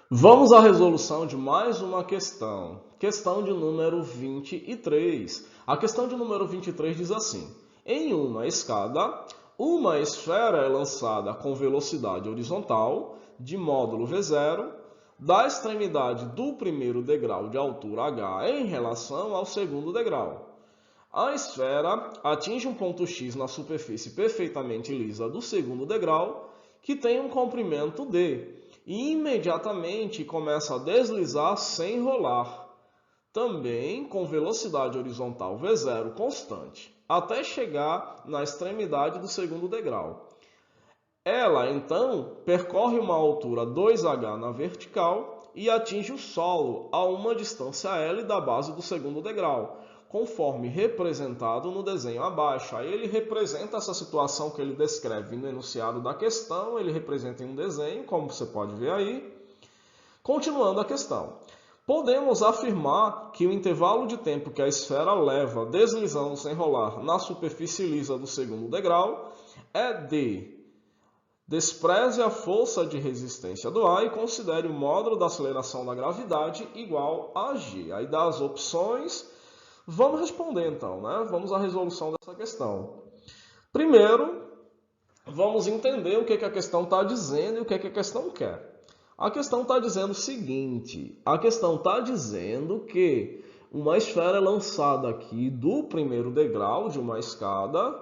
Vamos à resolução de mais uma questão. Questão de número 23. A questão de número 23 diz assim: em uma escada, uma esfera é lançada com velocidade horizontal de módulo V0 da extremidade do primeiro degrau de altura h em relação ao segundo degrau. A esfera atinge um ponto X na superfície perfeitamente lisa do segundo degrau, que tem um comprimento d, e imediatamente começa a deslizar sem rolar, também com velocidade horizontal v0 constante, até chegar na extremidade do segundo degrau. Ela, então, percorre uma altura 2h na vertical e atinge o solo a uma distância L da base do segundo degrau, conforme representado no desenho abaixo. Aí ele representa essa situação que ele descreve no enunciado da questão, ele representa em um desenho, como você pode ver aí. Continuando a questão. Podemos afirmar que o intervalo de tempo que a esfera leva deslizando sem rolar na superfície lisa do segundo degrau é d. Despreze a força de resistência do ar e considere o módulo da aceleração da gravidade igual a g. Aí dá as opções. Vamos responder então, né? Vamos à resolução dessa questão. Primeiro, vamos entender o que a questão está dizendo e o que a questão quer. A questão está dizendo o seguinte: a questão está dizendo que uma esfera é lançada aqui do primeiro degrau de uma escada,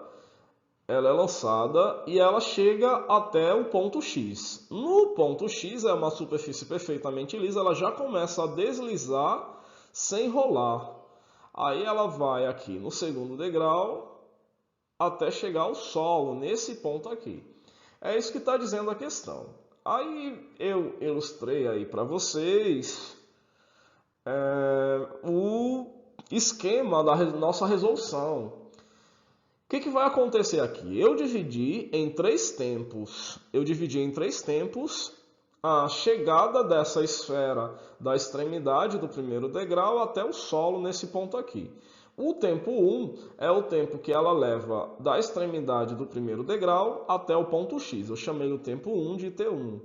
ela é lançada e ela chega até o ponto X. No ponto X é uma superfície perfeitamente lisa, ela já começa a deslizar sem rolar. Aí ela vai aqui no segundo degrau até chegar ao solo, nesse ponto aqui. É isso que está dizendo a questão. Aí eu ilustrei aí para vocês o esquema da nossa resolução. O que vai acontecer aqui? Eu dividi em três tempos. A chegada dessa esfera da extremidade do primeiro degrau até o solo nesse ponto aqui. O tempo 1 é o tempo que ela leva da extremidade do primeiro degrau até o ponto X. Eu chamei o tempo 1 de T1.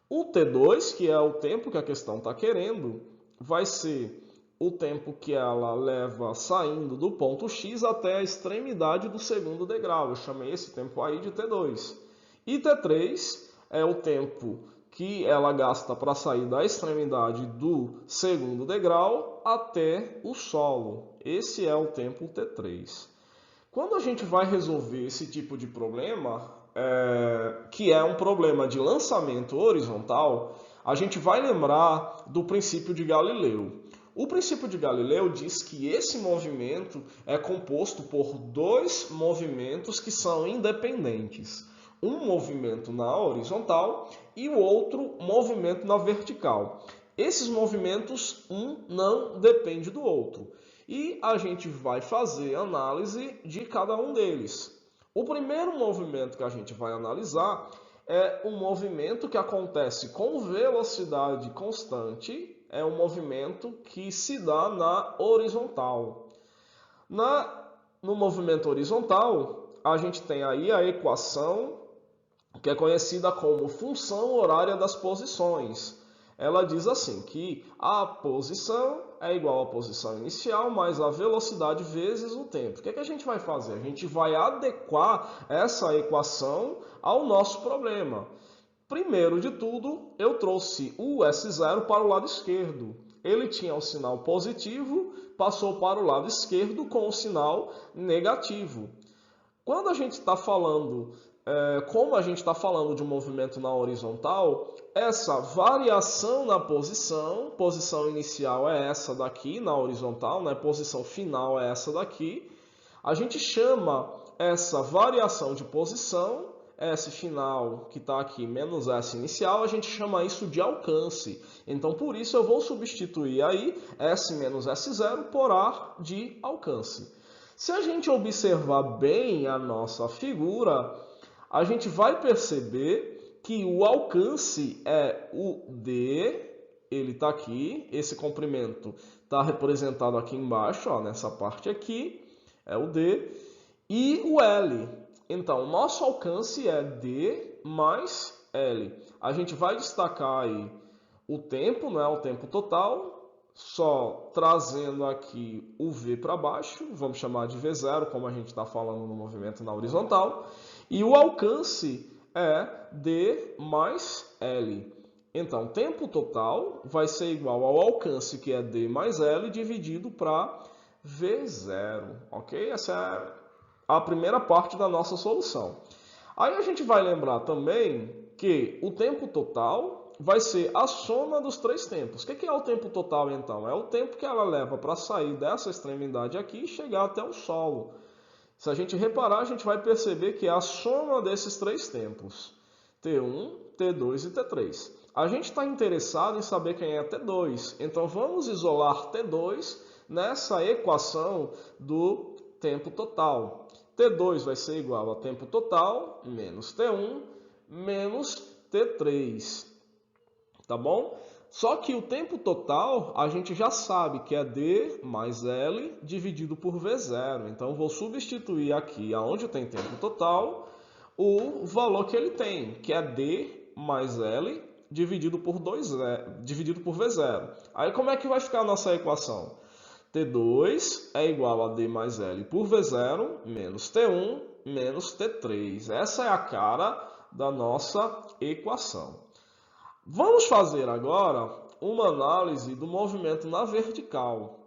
O T2, que é o tempo que a questão está querendo, vai ser o tempo que ela leva saindo do ponto X até a extremidade do segundo degrau. Eu chamei esse tempo aí de T2. E T3 é o tempo que ela gasta para sair da extremidade do segundo degrau até o solo. Esse é o tempo T3. Quando a gente vai resolver esse tipo de problema, que é um problema de lançamento horizontal, a gente vai lembrar do princípio de Galileu. O princípio de Galileu diz que esse movimento é composto por dois movimentos que são independentes. Um movimento na horizontal e o outro movimento na vertical. Esses movimentos, um não depende do outro. E a gente vai fazer análise de cada um deles. O primeiro movimento que a gente vai analisar é um movimento que acontece com velocidade constante, é um movimento que se dá na horizontal. No movimento horizontal, a gente tem aí a equação que é conhecida como função horária das posições. Ela diz assim que a posição é igual à posição inicial mais a velocidade vezes o tempo. O que a gente vai fazer? A gente vai adequar essa equação ao nosso problema. Primeiro de tudo, eu trouxe o S0 para o lado esquerdo. Ele tinha o sinal positivo, passou para o lado esquerdo com o sinal negativo. Quando a gente está falando, como a gente está falando de um movimento na horizontal, essa variação na posição inicial é essa daqui na horizontal, né? Posição final é essa daqui. A gente chama essa variação de posição, S final que está aqui menos S inicial, a gente chama isso de alcance. Então, por isso, eu vou substituir aí S menos S0 por A de alcance. Se a gente observar bem a nossa figura, a gente vai perceber que o alcance é o D, ele está aqui, esse comprimento está representado aqui embaixo, ó, nessa parte aqui, é o D, e o L. Então, o nosso alcance é D mais L. A gente vai destacar aí o tempo, né, o tempo total, só trazendo aqui o V para baixo, vamos chamar de V0, como a gente está falando no movimento na horizontal, e o alcance é D mais L. Então, tempo total vai ser igual ao alcance, que é D mais L, dividido para V0, ok? Essa é a primeira parte da nossa solução. Aí a gente vai lembrar também que o tempo total vai ser a soma dos três tempos. O que é o tempo total, então? É o tempo que ela leva para sair dessa extremidade aqui e chegar até o solo. Se a gente reparar, a gente vai perceber que é a soma desses três tempos. T1, T2 e T3. A gente está interessado em saber quem é T2. Então vamos isolar T2 nessa equação do tempo total. T2 vai ser igual a tempo total menos T1 menos T3. Tá bom? Só que o tempo total a gente já sabe que é D mais L dividido por V0. Então vou substituir aqui, aonde tem tempo total, o valor que ele tem, que é D mais L dividido por V0. Aí como é que vai ficar a nossa equação? T2 é igual a D mais L por V0 menos T1 menos T3. Essa é a cara da nossa equação. Vamos fazer agora uma análise do movimento na vertical.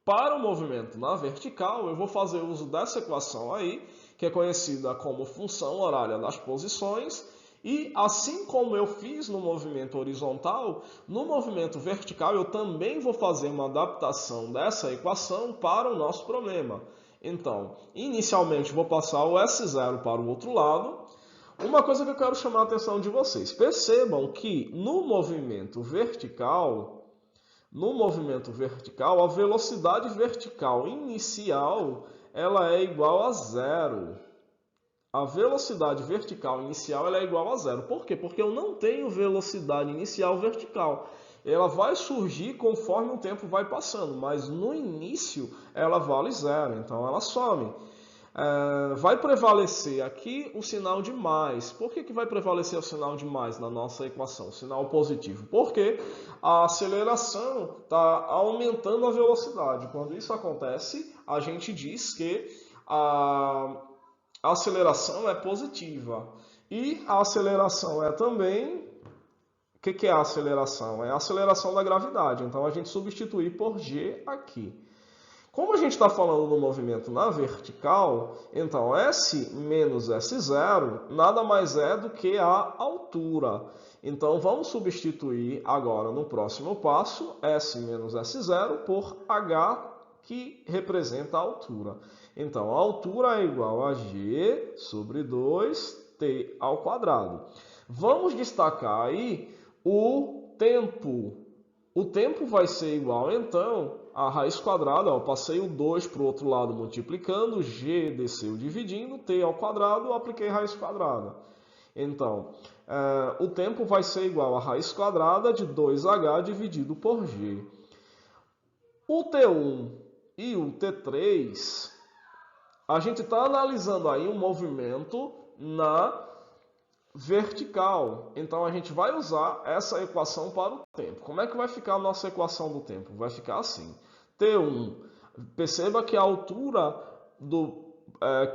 Para o movimento na vertical, eu vou fazer uso dessa equação aí, que é conhecida como função horária das posições. E assim como eu fiz no movimento horizontal, no movimento vertical eu também vou fazer uma adaptação dessa equação para o nosso problema. Então, inicialmente vou passar o S0 para o outro lado. Uma coisa que eu quero chamar a atenção de vocês. Percebam que no movimento vertical, a velocidade vertical inicial ela é igual a zero. A velocidade vertical inicial ela é igual a zero. Por quê? Porque eu não tenho velocidade inicial vertical. Ela vai surgir conforme o tempo vai passando, mas no início ela vale zero, então ela some. Vai prevalecer aqui o sinal de mais. Por que vai prevalecer o sinal de mais na nossa equação? O sinal positivo. Porque a aceleração está aumentando a velocidade. Quando isso acontece, a gente diz que a aceleração é positiva. E a aceleração é também... O que é a aceleração? É a aceleração da gravidade. Então a gente substitui por G aqui. Como a gente está falando do movimento na vertical, então S menos S0 nada mais é do que a altura. Então vamos substituir agora no próximo passo S menos S0 por H, que representa a altura. Então a altura é igual a G sobre 2T ao quadrado. Vamos destacar aí o tempo. O tempo vai ser igual, então, a raiz quadrada. Eu passei o 2 para o outro lado multiplicando, G desceu dividindo, T ao quadrado, eu apliquei raiz quadrada. Então, o tempo vai ser igual a raiz quadrada de 2H dividido por G. O T1 e o T3, a gente está analisando aí um movimento na vertical. Então a gente vai usar essa equação para o tempo. Como é que vai ficar a nossa equação do tempo? Vai ficar assim. T1, perceba que a altura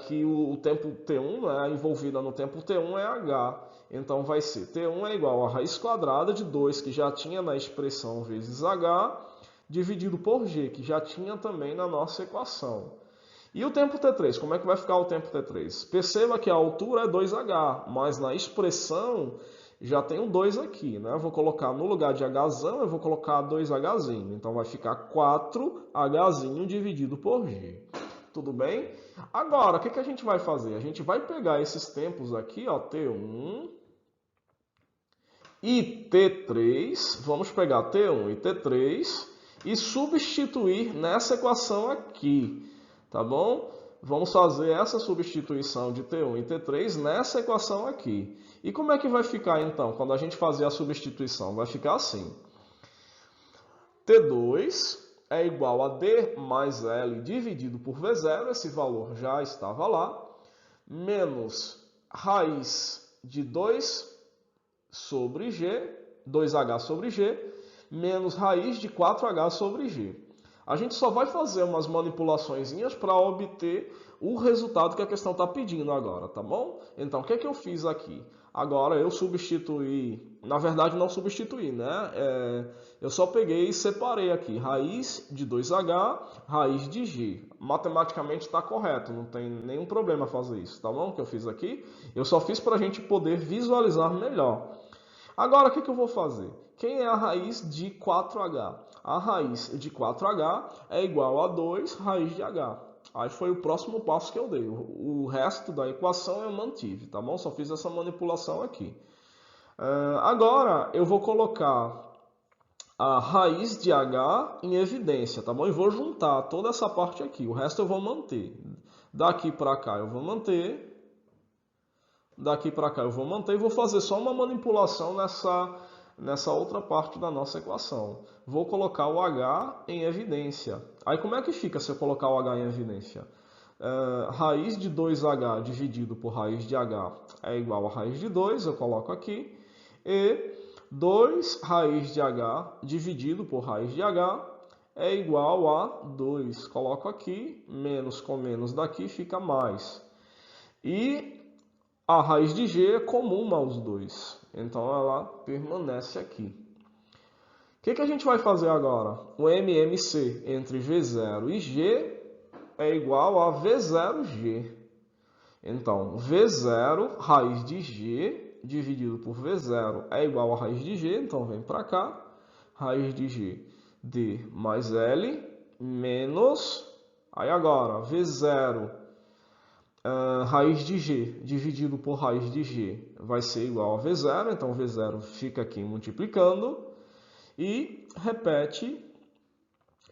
que o tempo T1, né, envolvida no tempo T1 é H. Então vai ser T1 é igual a raiz quadrada de 2, que já tinha na expressão vezes H, dividido por G, que já tinha também na nossa equação. E o tempo T3, como é que vai ficar o tempo T3? Perceba que a altura é 2H, mas na expressão já tem o 2 aqui, né? Eu vou colocar no lugar de Hzão, eu vou colocar 2Hzinho. Então vai ficar 4Hzinho dividido por G. Tudo bem? Agora, o que a gente vai fazer? A gente vai pegar esses tempos aqui, ó, T1 e T3. Vamos pegar T1 e T3 e substituir nessa equação aqui. Tá bom? Vamos fazer essa substituição de T1 e T3 nessa equação aqui. E como é que vai ficar, então, quando a gente fazer a substituição? Vai ficar assim. T2 é igual a D mais L dividido por V0, esse valor já estava lá, menos raiz de 2 sobre G 2h sobre g, menos raiz de 4h sobre g. A gente só vai fazer umas manipulaçõezinhas para obter o resultado que a questão está pedindo agora, tá bom? Então, o que é que eu fiz aqui? Agora eu substituí, na verdade não substituí, né? Eu só peguei e separei aqui, raiz de 2h, raiz de g. Matematicamente está correto, não tem nenhum problema fazer isso, tá bom? O que eu fiz aqui, eu só fiz para a gente poder visualizar melhor. Agora, o que eu vou fazer? Quem é a raiz de 4h? A raiz de 4h é igual a 2 raiz de h. Aí foi o próximo passo que eu dei. O resto da equação eu mantive, tá bom? Só fiz essa manipulação aqui. Agora, eu vou colocar a raiz de h em evidência, tá bom? E vou juntar toda essa parte aqui. O resto eu vou manter. Daqui para cá eu vou manter. Daqui para cá eu vou manter e vou fazer só uma manipulação nessa outra parte da nossa equação. Vou colocar o h em evidência. Aí como é que fica se eu colocar o h em evidência? Raiz de 2h dividido por raiz de h é igual a raiz de 2, eu coloco aqui. E 2 raiz de h dividido por raiz de h é igual a 2. Coloco aqui, menos com menos daqui fica mais. E a raiz de g é comum aos dois, então ela permanece aqui. O que a gente vai fazer agora? O MMC entre V0 e G é igual a V0G. Então, V0, raiz de G, dividido por V0 é igual a raiz de G, então vem para cá. Raiz de G, D mais L, menos... Aí agora, V0... raiz de g dividido por raiz de g vai ser igual a V0, então V0 fica aqui multiplicando e repete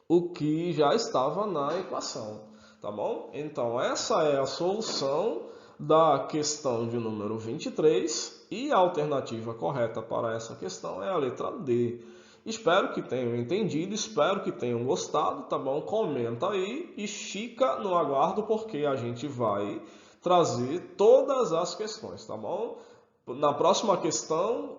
o que já estava na equação, tá bom? Então essa é a solução da questão de número 23 e a alternativa correta para essa questão é a letra D. Espero que tenham entendido, espero que tenham gostado, tá bom? Comenta aí e fica no aguardo porque a gente vai trazer todas as questões, tá bom? Na próxima questão,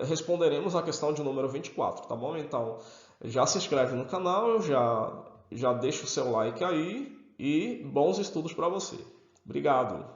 responderemos a questão de número 24, tá bom? Então, já se inscreve no canal, já deixa o seu like aí e bons estudos para você. Obrigado!